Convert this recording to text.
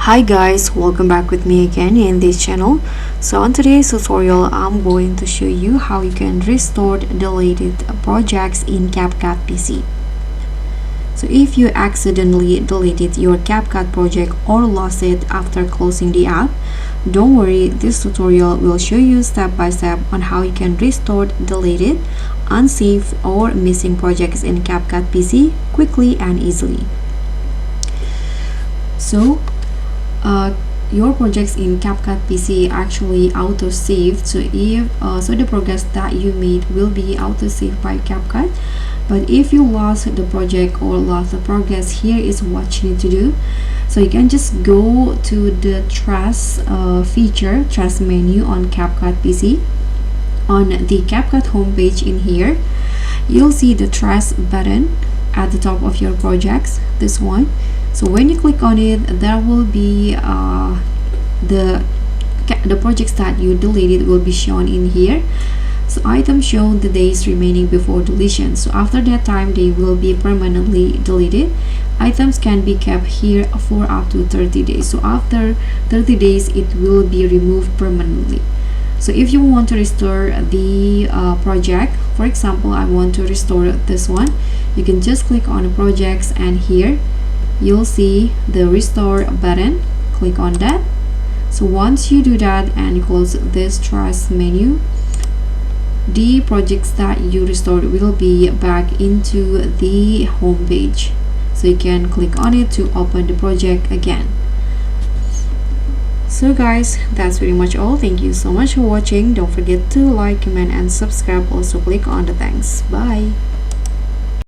Hi guys, welcome back with me again in this channel. So on today's tutorial, I'm going to show you how you can restore deleted projects in CapCut PC. So if you accidentally deleted your CapCut project or lost it after closing the app, don't worry, this tutorial will show you step by step on how you can restore deleted, unsaved or missing projects in CapCut PC quickly and easily. So your projects in CapCut PC actually auto saved, so if the progress that you made will be auto saved by CapCut. But if you lost the project or lost the progress, here is what you need to do. So you can just go to the trash feature, trash menu on CapCut PC. On the CapCut homepage in here, you'll see the trash button at the top of your projects, this one. So when you click on it, there will be the projects that you deleted will be shown in here. So items show the days remaining before deletion. So after that time, they will be permanently deleted. Items can be kept here for up to 30 days. So after 30 days, it will be removed permanently. So if you want to restore the project, for example, I want to restore this one, you can just click on the projects, and here you'll see the restore button. Click on that. So once you do that and you close this trash menu, the projects that you restored will be back into the home page. So you can click on it to open the project again. So guys, that's pretty much all. Thank you so much for watching. Don't forget to like, comment and subscribe. Also click on the thanks. Bye.